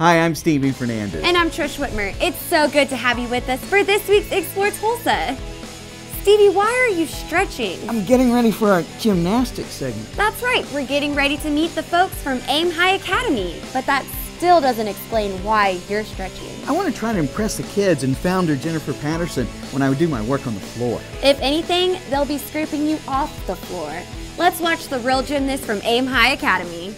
Hi, I'm Stevie Fernandez. And I'm Trish Whitmer. It's so good to have you with us for this week's Explore Tulsa. Stevie, why are you stretching? I'm getting ready for our gymnastics segment. That's right, we're getting ready to meet the folks from Aim High Academy, but that still doesn't explain why you're stretching. I want to try to impress the kids and founder Jennifer Patterson when I would do my work on the floor. If anything, they'll be scraping you off the floor. Let's watch the real gymnast from Aim High Academy.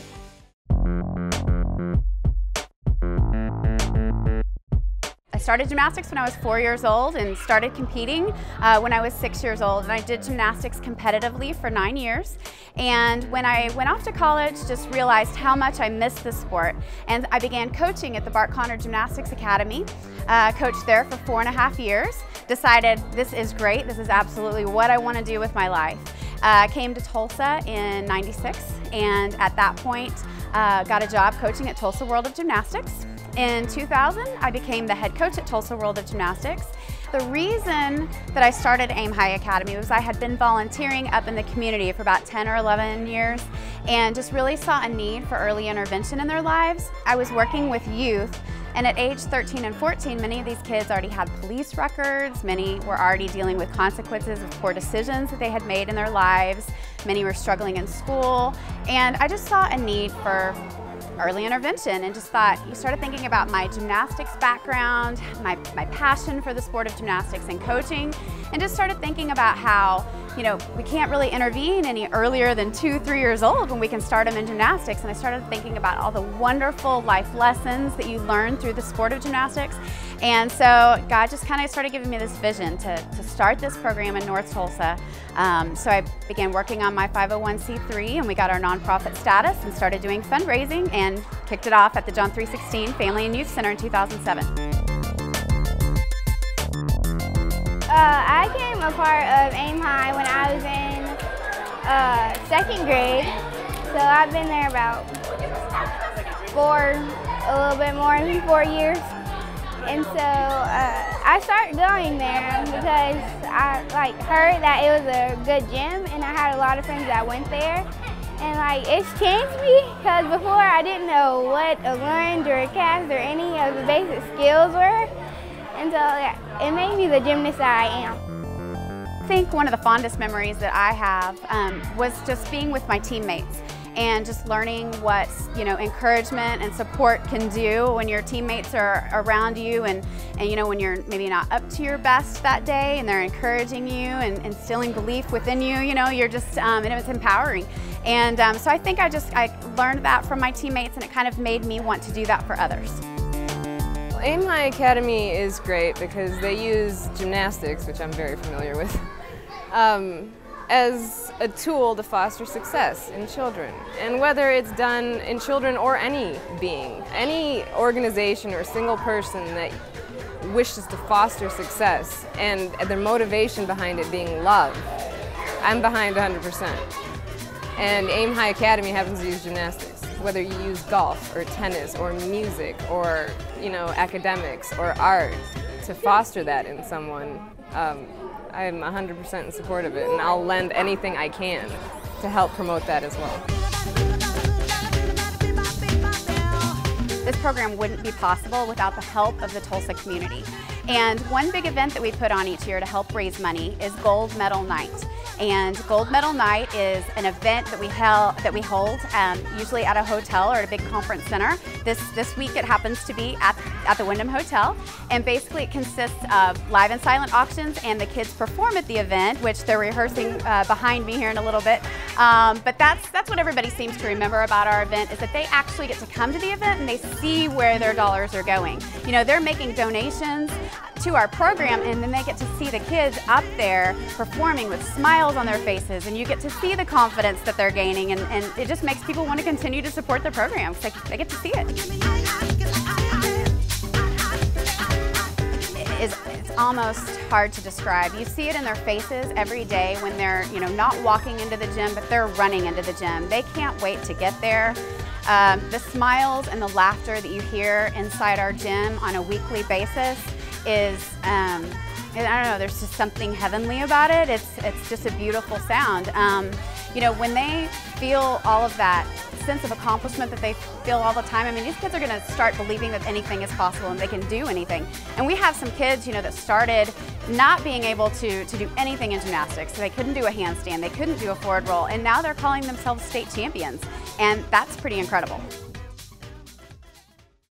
I started gymnastics when I was 4 years old and started competing when I was 6 years old. And I did gymnastics competitively for 9 years. And when I went off to college, just realized how much I missed the sport. And I began coaching at the Bart Conner Gymnastics Academy. Coached there for 4.5 years. Decided this is great, this is absolutely what I want to do with my life. Came to Tulsa in '96 and at that point got a job coaching at Tulsa World of Gymnastics. In 2000, I became the head coach at Tulsa World of Gymnastics. The reason that I started Aim High Academy was I had been volunteering up in the community for about 10 or 11 years and just really saw a need for early intervention in their lives. I was working with youth, and at age 13 and 14, many of these kids already had police records, many were already dealing with consequences of poor decisions that they had made in their lives, many were struggling in school, and I just saw a need for early intervention and just thought, you started thinking about my gymnastics background, my passion for the sport of gymnastics and coaching, and just started thinking about how, you know, we can't really intervene any earlier than 2, 3 years old when we can start them in gymnastics. And I started thinking about all the wonderful life lessons that you learn through the sport of gymnastics. And so God just kind of started giving me this vision to start this program in North Tulsa. So I began working on my 501c3 and we got our nonprofit status and started doing fundraising and kicked it off at the John 316 Family and Youth Center in 2007. I became a part of Aim High when I was in 2nd grade. So I've been there about a little bit more than 4 years. And so I started going there because I heard that it was a good gym and I had a lot of friends that went there. And it's changed me because before I didn't know what a lunge or a cast or any of the basic skills were. And so it made me the gymnast that I am. I think one of the fondest memories that I have was just being with my teammates and just learning what, you know, encouragement and support can do when your teammates are around you and you know, when you're maybe not up to your best that day and they're encouraging you and instilling belief within you, you know, you're just, and it's empowering. And so I think I learned that from my teammates and it kind of made me want to do that for others. Aim High Academy is great because they use gymnastics, which I'm very familiar with, as a tool to foster success in children. And whether it's done in children or any being, any organization or single person that wishes to foster success and their motivation behind it being love, I'm behind 100%. And Aim High Academy happens to use gymnastics. Whether you use golf or tennis or music or, you know, academics or art, to foster that in someone, I'm 100% in support of it, and I'll lend anything I can to help promote that as well. This program wouldn't be possible without the help of the Tulsa community. And one big event that we put on each year to help raise money is Gold Medal Night. And Gold Medal Night is an event that we hold usually at a hotel or at a big conference center. This week it happens to be at the Wyndham Hotel. And basically it consists of live and silent auctions and the kids perform at the event, which they're rehearsing behind me here in a little bit. But that's what everybody seems to remember about our event, is that they actually get to come to the event and they see where their dollars are going. You know, they're making donations to our program and then they get to see the kids up there performing with smiles on their faces, and you get to see the confidence that they're gaining, and it just makes people want to continue to support the program because they get to see it. It's almost hard to describe. You see it in their faces every day when they're, you know, not walking into the gym, but they're running into the gym. They can't wait to get there. The smiles and the laughter that you hear inside our gym on a weekly basis is, I don't know, there's just something heavenly about it. It's just a beautiful sound. you know, when they feel all of that sense of accomplishment that they feel all the time, I mean, these kids are going to start believing that anything is possible and they can do anything. And we have some kids, you know, that started not being able to do anything in gymnastics. So they couldn't do a handstand, they couldn't do a forward roll, and now they're calling themselves state champions. And that's pretty incredible.